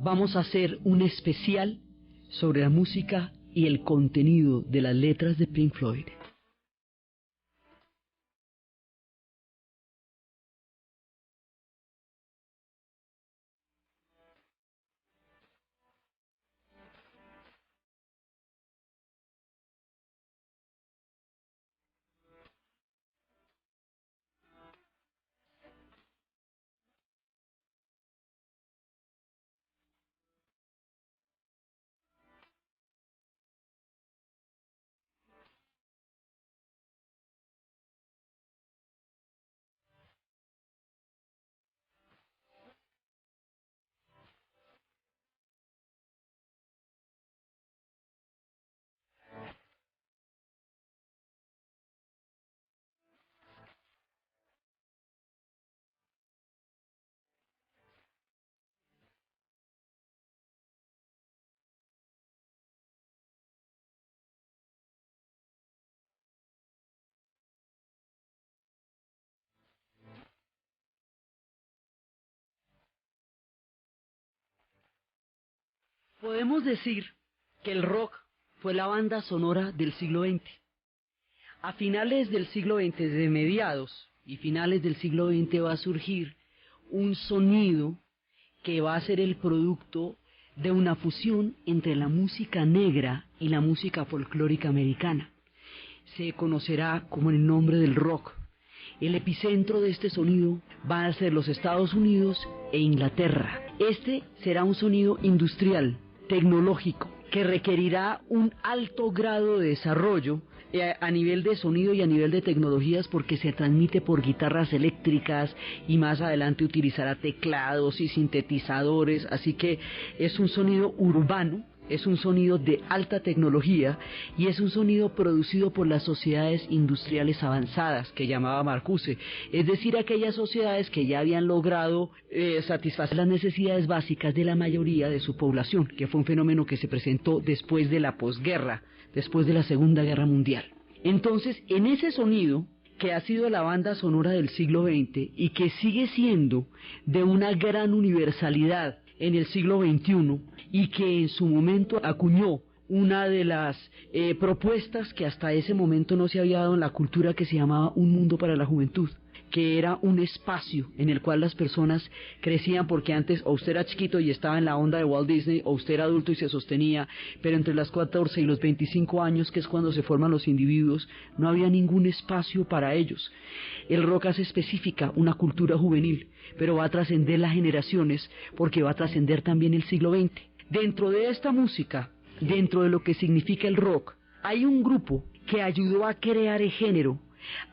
vamos a hacer un especial sobre la música y el contenido de las letras de Pink Floyd. Podemos decir que el rock fue la banda sonora del siglo XX. A finales del siglo XX, desde mediados y finales del siglo XX, va a surgir un sonido que va a ser el producto de una fusión entre la música negra y la música folclórica americana. Se conocerá como el nombre del rock. El epicentro de este sonido va a ser los Estados Unidos e Inglaterra. Este será un sonido industrial, tecnológico, que requerirá un alto grado de desarrollo a nivel de sonido y a nivel de tecnologías, porque se transmite por guitarras eléctricas y más adelante utilizará teclados y sintetizadores, así que es un sonido urbano, es un sonido de alta tecnología y es un sonido producido por las sociedades industriales avanzadas que llamaba Marcuse, es decir, aquellas sociedades que ya habían logrado satisfacer las necesidades básicas de la mayoría de su población, que fue un fenómeno que se presentó después de la posguerra, después de la Segunda Guerra Mundial. Entonces, en ese sonido, que ha sido la banda sonora del siglo XX y que sigue siendo de una gran universalidad en el siglo XXI, y que en su momento acuñó una de las propuestas que hasta ese momento no se había dado en la cultura, que se llamaba Un Mundo para la Juventud, que era un espacio en el cual las personas crecían, porque antes o usted era chiquito y estaba en la onda de Walt Disney, o usted era adulto y se sostenía, pero entre los 14 y los 25 años, que es cuando se forman los individuos, no había ningún espacio para ellos. El rock hace específica una cultura juvenil, pero va a trascender las generaciones, porque va a trascender también el siglo XX. Dentro de esta música, dentro de lo que significa el rock, hay un grupo que ayudó a crear el género,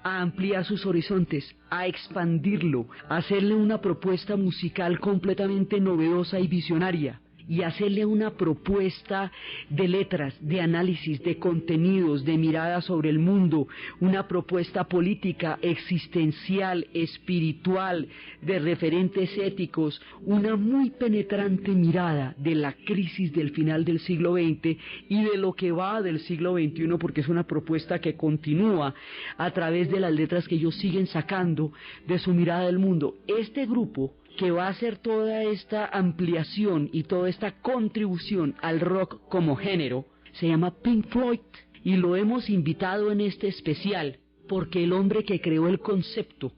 a ampliar sus horizontes, a expandirlo, a hacerle una propuesta musical completamente novedosa y visionaria, y hacerle una propuesta de letras, de análisis, de contenidos, de mirada sobre el mundo, una propuesta política, existencial, espiritual, de referentes éticos, una muy penetrante mirada de la crisis del final del siglo XX y de lo que va del siglo XXI, porque es una propuesta que continúa a través de las letras que ellos siguen sacando de su mirada del mundo. Este grupo, que va a hacer toda esta ampliación y toda esta contribución al rock como género, se llama Pink Floyd, y lo hemos invitado en este especial porque el hombre que creó el concepto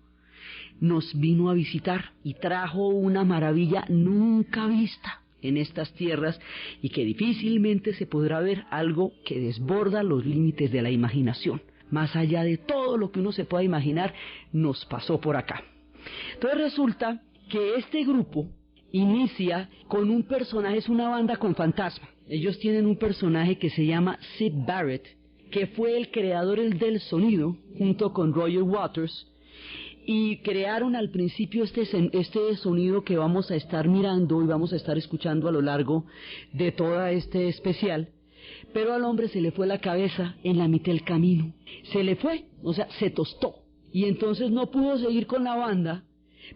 nos vino a visitar y trajo una maravilla nunca vista en estas tierras, y que difícilmente se podrá ver, algo que desborda los límites de la imaginación. Más allá de todo lo que uno se pueda imaginar, nos pasó por acá. Entonces resulta que este grupo inicia con un personaje, es una banda con fantasma. Ellos tienen un personaje que se llama Syd Barrett, que fue el creador del sonido junto con Roger Waters, y crearon al principio este sonido que vamos a estar mirando y vamos a estar escuchando a lo largo de todo este especial. Pero al hombre se le fue la cabeza en la mitad del camino, se le fue, o sea, se tostó, y entonces no pudo seguir con la banda.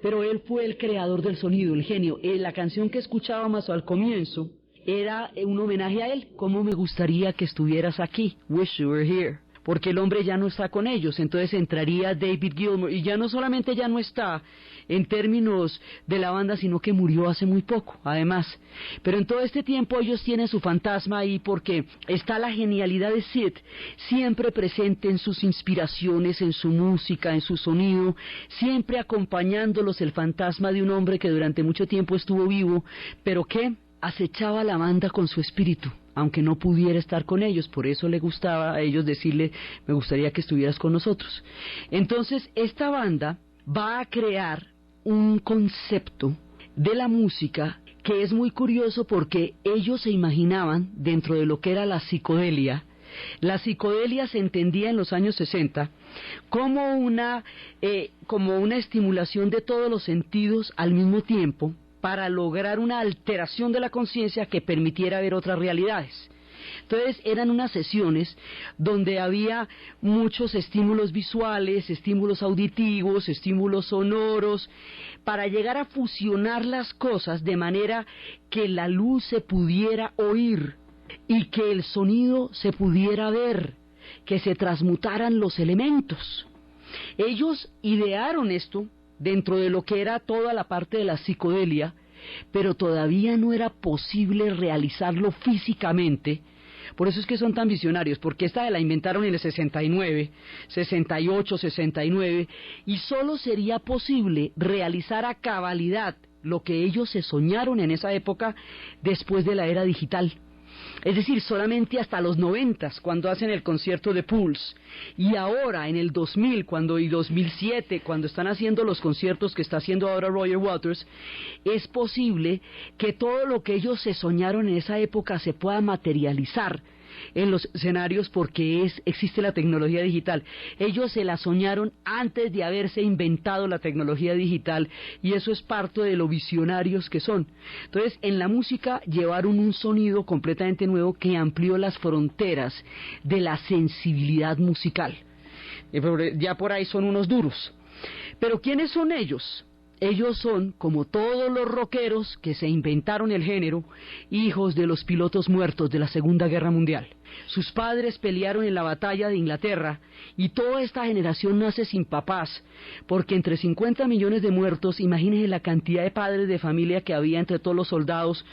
Pero él fue el creador del sonido, el genio. La canción que escuchábamos al comienzo era un homenaje a él. ¿Cómo me gustaría que estuvieras aquí? Wish you were here. porque el hombre ya no está con ellos, entonces entraría David Gilmour, y ya no solamente ya no está en términos de la banda, sino que murió hace muy poco, además. Pero en todo este tiempo ellos tienen su fantasma ahí porque está la genialidad de Sid siempre presente en sus inspiraciones, en su música, en su sonido, siempre acompañándolos el fantasma de un hombre que durante mucho tiempo estuvo vivo, pero que acechaba a la banda con su espíritu, aunque no pudiera estar con ellos. Por eso le gustaba a ellos decirle: me gustaría que estuvieras con nosotros. Entonces esta banda va a crear un concepto de la música que es muy curioso, porque ellos se imaginaban, dentro de lo que era la psicodelia se entendía en los años 60 como como una estimulación de todos los sentidos al mismo tiempo, para lograr una alteración de la conciencia que permitiera ver otras realidades. Entonces eran unas sesiones donde había muchos estímulos visuales, estímulos auditivos, estímulos sonoros, para llegar a fusionar las cosas de manera que la luz se pudiera oír y que el sonido se pudiera ver, que se transmutaran los elementos. Ellos idearon esto dentro de lo que era toda la parte de la psicodelia, pero todavía no era posible realizarlo físicamente. Por eso es que son tan visionarios, porque esta la inventaron en el 69, 68, 69, y solo sería posible realizar a cabalidad lo que ellos se soñaron en esa época después de la era digital. Es decir, solamente hasta los 90, cuando hacen el concierto de Pulse, y ahora en el 2000 y 2007, cuando están haciendo los conciertos que está haciendo ahora Roger Waters, es posible que todo lo que ellos se soñaron en esa época se pueda materializar en los escenarios, porque existe la tecnología digital. Ellos se la soñaron antes de haberse inventado la tecnología digital, y eso es parte de lo visionarios que son. Entonces, en la música llevaron un sonido completamente nuevo que amplió las fronteras de la sensibilidad musical. Ya por ahí son unos duros. Pero ¿quiénes son ellos? Ellos son, como todos los rockeros que se inventaron el género, hijos de los pilotos muertos de la Segunda Guerra Mundial. Sus padres pelearon en la batalla de Inglaterra, y toda esta generación nace sin papás, porque entre 50 millones de muertos, imagínense la cantidad de padres de familia que había entre todos los soldados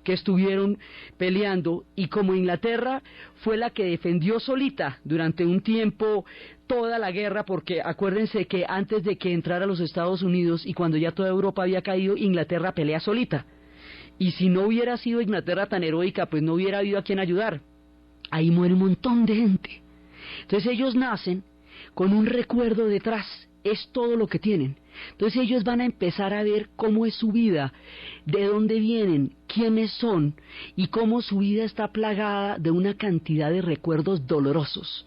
que estuvieron peleando. Y como Inglaterra fue la que defendió solita durante un tiempo toda la guerra, porque acuérdense que antes de que entrara los Estados Unidos y cuando ya toda Europa había caído, Inglaterra pelea solita, y si no hubiera sido Inglaterra tan heroica, pues no hubiera habido a quien ayudar. Ahí muere un montón de gente. Entonces ellos nacen con un recuerdo detrás, es todo lo que tienen. Entonces ellos van a empezar a ver cómo es su vida, de dónde vienen, quiénes son, y cómo su vida está plagada de una cantidad de recuerdos dolorosos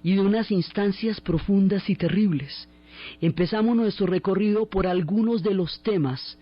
y de unas instancias profundas y terribles. Empezamos nuestro recorrido por algunos de los temas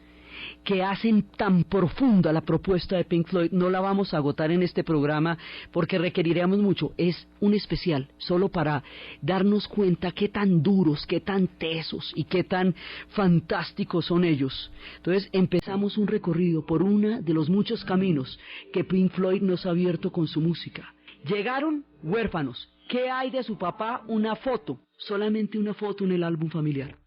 que hacen tan profunda la propuesta de Pink Floyd. No la vamos a agotar en este programa porque requeriríamos mucho. Es un especial solo para darnos cuenta qué tan duros, qué tan tesos y qué tan fantásticos son ellos. Entonces empezamos un recorrido por uno de los muchos caminos que Pink Floyd nos ha abierto con su música. Llegaron huérfanos. ¿Qué hay de su papá? Una foto, solamente una foto en el álbum familiar.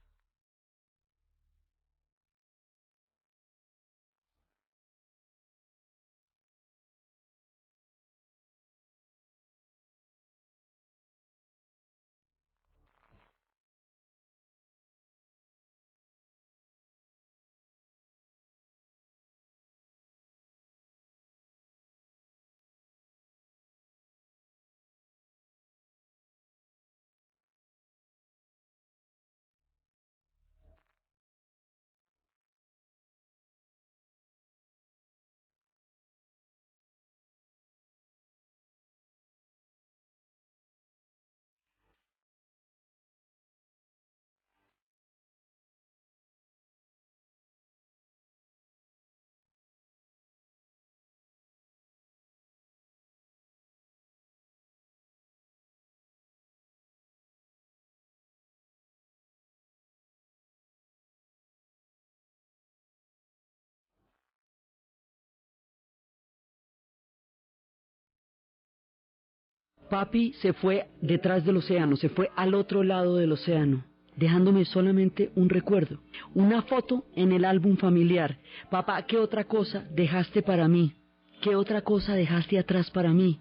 Papi se fue detrás del océano, se fue al otro lado del océano, dejándome solamente un recuerdo, una foto en el álbum familiar. Papá, ¿qué otra cosa dejaste para mí? ¿Qué otra cosa dejaste atrás para mí?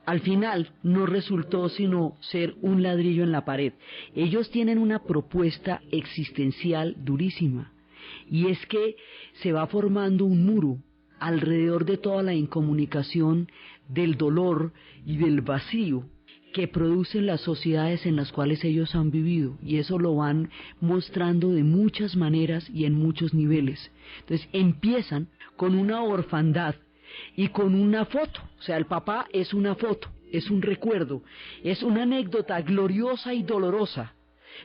Al final no resultó sino ser un ladrillo en la pared. Ellos tienen una propuesta existencial durísima, y es que se va formando un muro alrededor de toda la incomunicación del dolor y del vacío que producen las sociedades en las cuales ellos han vivido, y eso lo van mostrando de muchas maneras y en muchos niveles. Entonces empiezan con una orfandad y con una foto, o sea, el papá es una foto, es un recuerdo, es una anécdota gloriosa y dolorosa,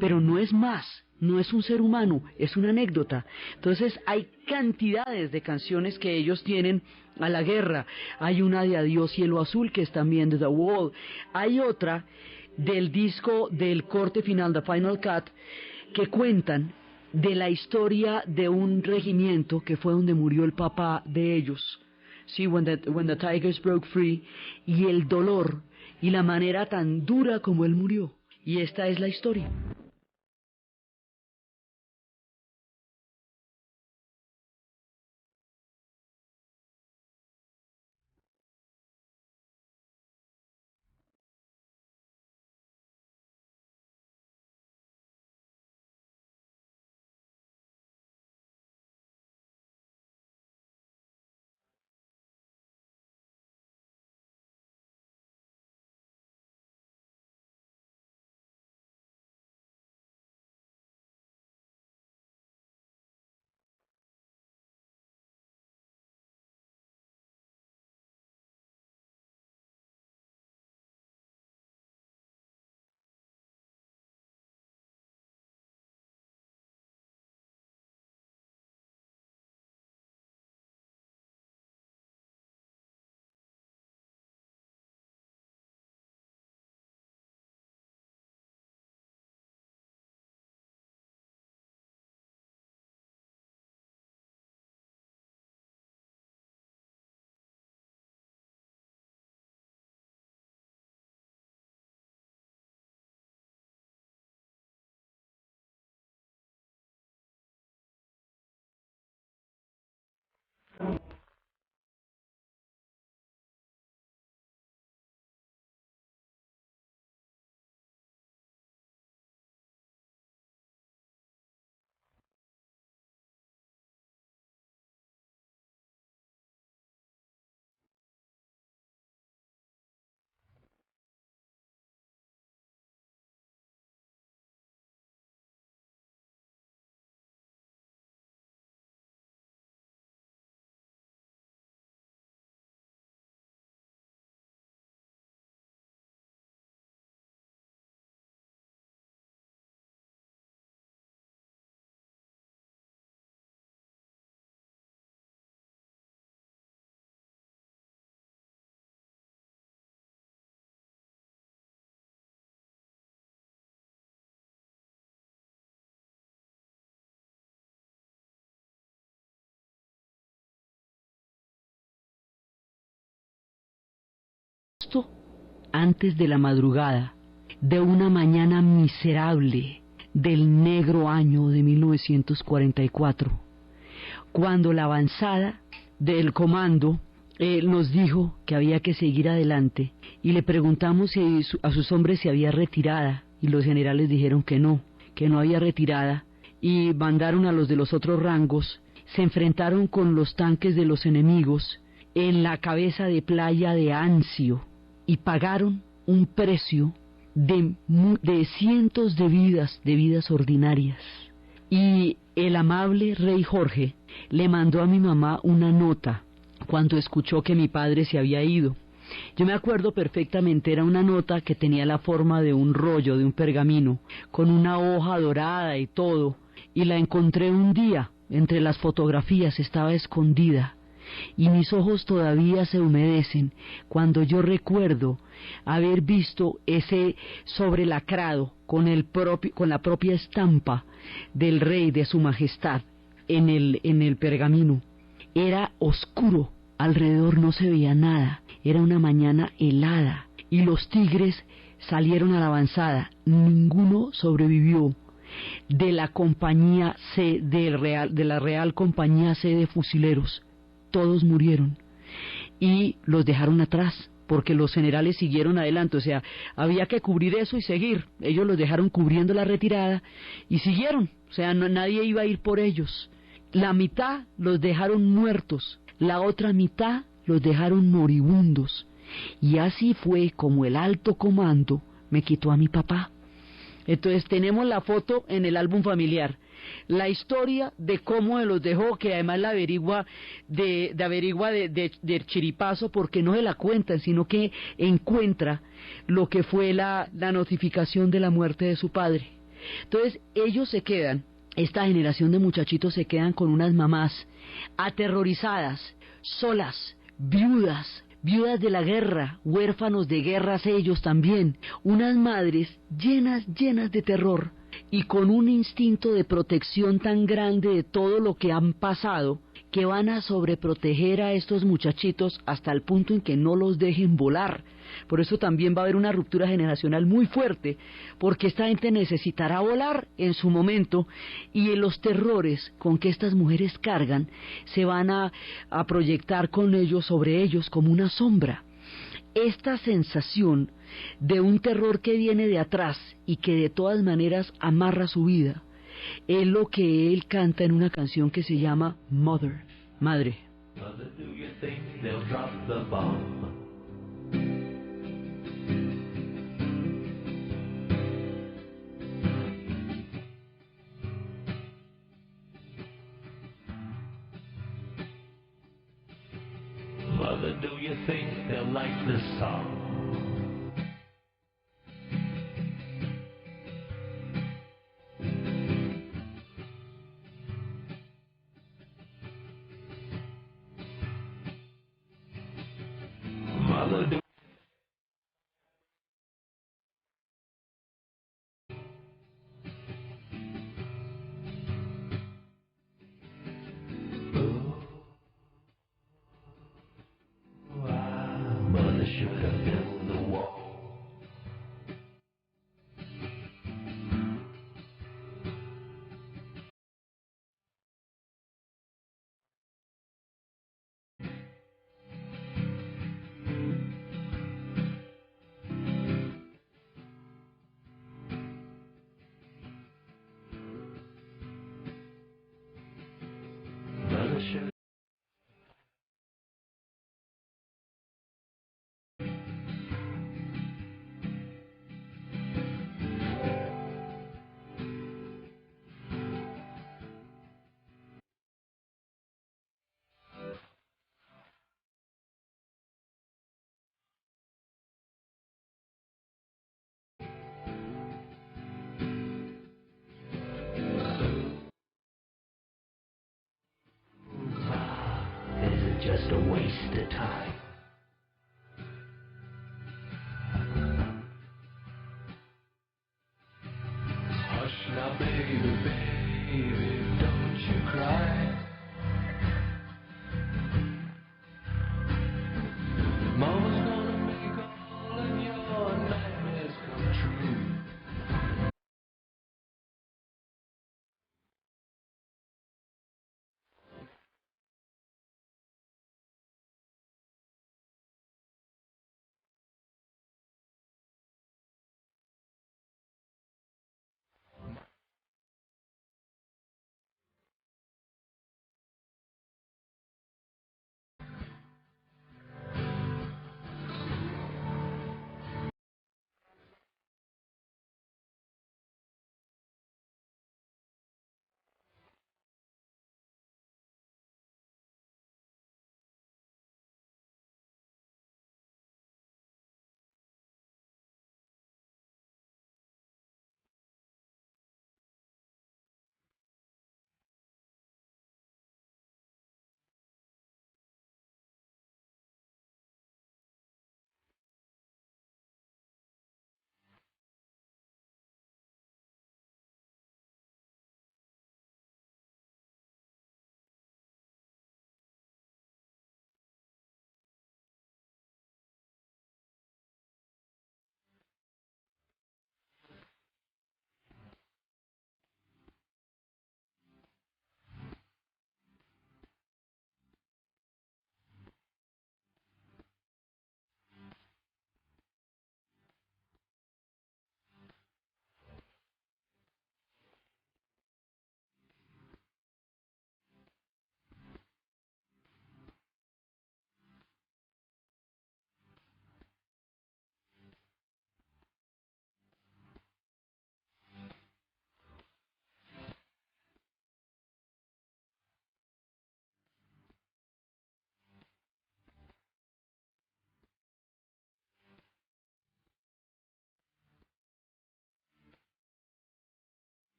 pero no es más, no es un ser humano, es una anécdota. Entonces hay cantidades de canciones que ellos tienen a la guerra. Hay una de Adiós Cielo Azul, que es también de The Wall. Hay otra del disco del corte final, The Final Cut, que cuentan de la historia de un regimiento que fue donde murió el papá de ellos. Sí, when the Tigers Broke Free, y el dolor y la manera tan dura como él murió. Y esta es la historia. Justo antes de la madrugada de una mañana miserable del negro año de 1944, cuando la avanzada del comando nos dijo que había que seguir adelante, y le preguntamos si a sus hombres si había retirada, y los generales dijeron que no había retirada, y mandaron a los de los otros rangos. Se enfrentaron con los tanques de los enemigos en la cabeza de playa de Anzio, y pagaron un precio de cientos de vidas ordinarias. Y el amable rey Jorge le mandó a mi mamá una nota cuando escuchó que mi padre se había ido. Yo me acuerdo perfectamente, era una nota que tenía la forma de un rollo, de un pergamino, con una hoja dorada y todo, y la encontré un día entre las fotografías, estaba escondida, y mis ojos todavía se humedecen cuando yo recuerdo haber visto ese sobrelacrado con la propia estampa del rey, de su majestad, en el pergamino. Era oscuro, alrededor no se veía nada, era una mañana helada, y los tigres salieron a la avanzada. Ninguno sobrevivió de la compañía C de la Real Compañía C de Fusileros. Todos murieron y los dejaron atrás porque los generales siguieron adelante, o sea, había que cubrir eso y seguir. Ellos los dejaron cubriendo la retirada y siguieron, o sea, nadie iba a ir por ellos. La mitad los dejaron muertos, la otra mitad los dejaron moribundos. Y así fue como el alto comando me quitó a mi papá. Entonces tenemos la foto en el álbum familiar, la historia de cómo me los dejó, que además la averigua de chiripazo, porque no se la cuentan, sino que encuentra lo que fue la notificación de la muerte de su padre. Entonces ellos se quedan, esta generación de muchachitos se quedan con unas mamás aterrorizadas, solas, viudas de la guerra, huérfanos de guerras ellos también, unas madres llenas de terror y con un instinto de protección tan grande de todo lo que han pasado, que van a sobreproteger a estos muchachitos hasta el punto en que no los dejen volar. Por eso también va a haber una ruptura generacional muy fuerte, porque esta gente necesitará volar en su momento, y en los terrores con que estas mujeres cargan se van a proyectar con ellos, sobre ellos, como una sombra. Esta sensación de un terror que viene de atrás y que de todas maneras amarra su vida, es lo que él canta en una canción que se llama Mother, Madre. Mother, do you think they'll drop the bomb? Mother, do you think they'll like this song? Mother, do Mother should have built the wall. Mother should. Is it just a waste of time? Hush now, baby, baby, don't you cry. Mama's gonna make all of your nightmares come true.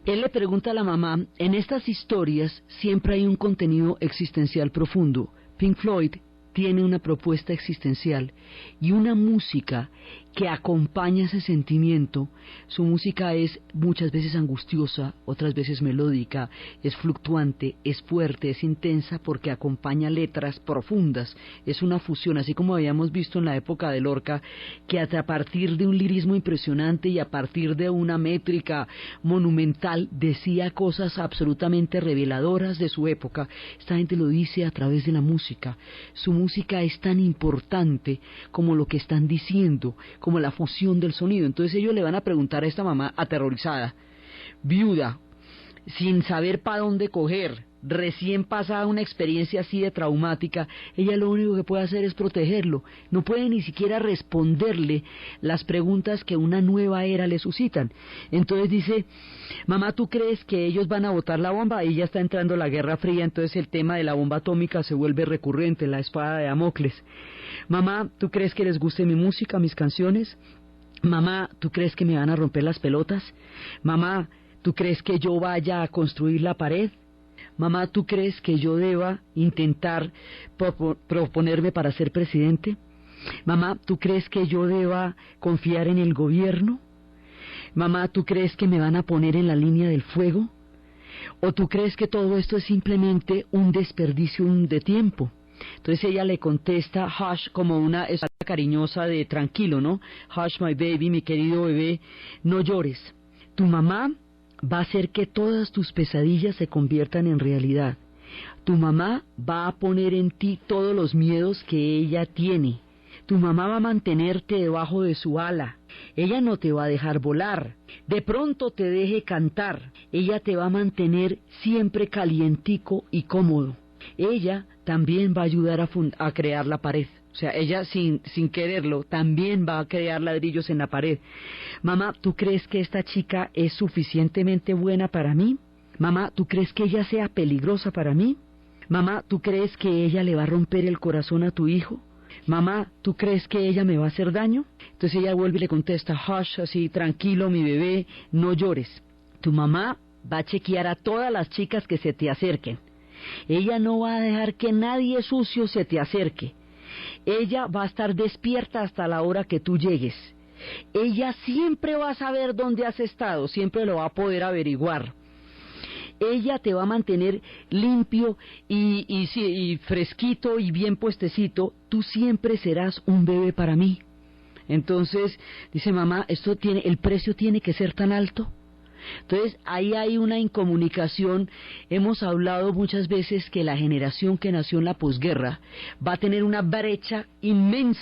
Él le pregunta a la mamá, en estas historias siempre hay un contenido existencial profundo. Pink Floyd tiene una propuesta existencial y una música que acompaña ese sentimiento. Su música es muchas veces angustiosa, otras veces melódica, es fluctuante, es fuerte, es intensa porque acompaña letras profundas. Es una fusión, así como habíamos visto en la época de Lorca, que a partir de un lirismo impresionante y a partir de una métrica monumental decía cosas absolutamente reveladoras de su época. Esta gente lo dice a través de la música. Su música es tan importante como lo que están diciendo, como la fusión del sonido. Entonces ellos le van a preguntar a esta mamá aterrorizada, viuda, sin saber para dónde coger, recién pasada una experiencia así de traumática. Ella lo único que puede hacer es protegerlo, no puede ni siquiera responderle las preguntas que una nueva era le suscitan. Entonces dice, mamá, ¿tú crees que ellos van a botar la bomba? Ahí ya está entrando la Guerra Fría, entonces el tema de la bomba atómica se vuelve recurrente, la espada de Damocles. Mamá, ¿tú crees que les guste mi música, mis canciones? Mamá, ¿tú crees que me van a romper las pelotas? Mamá, ¿tú crees que yo vaya a construir la pared? Mamá, ¿tú crees que yo deba intentar proponerme para ser presidente? Mamá, ¿tú crees que yo deba confiar en el gobierno? Mamá, ¿tú crees que me van a poner en la línea del fuego? ¿O tú crees que todo esto es simplemente un desperdicio de tiempo? Entonces ella le contesta, hush, como una cariñosa de tranquilo, ¿no? Hush, my baby, mi querido bebé, no llores. Tu mamá va a hacer que todas tus pesadillas se conviertan en realidad. Tu mamá va a poner en ti todos los miedos que ella tiene. Tu mamá va a mantenerte debajo de su ala. Ella no te va a dejar volar. De pronto te deje cantar. Ella te va a mantener siempre calientico y cómodo. Ella también va a ayudar a crear la pared. O sea, ella sin quererlo también va a crear ladrillos en la pared. Mamá, ¿tú crees que esta chica es suficientemente buena para mí? Mamá, ¿tú crees que ella sea peligrosa para mí? Mamá, ¿tú crees que ella le va a romper el corazón a tu hijo? Mamá, ¿tú crees que ella me va a hacer daño? Entonces ella vuelve y le contesta, hush, así, tranquilo, mi bebé, no llores. Tu mamá va a chequear a todas las chicas que se te acerquen. Ella no va a dejar que nadie sucio se te acerque. Ella va a estar despierta hasta la hora que tú llegues. Ella siempre va a saber dónde has estado, siempre lo va a poder averiguar. Ella te va a mantener limpio y fresquito y bien puestecito. Tú siempre serás un bebé para mí. Entonces, dice mamá, el precio tiene que ser tan alto. Entonces, ahí hay una incomunicación. Hemos hablado muchas veces que la generación que nació en la posguerra va a tener una brecha inmensa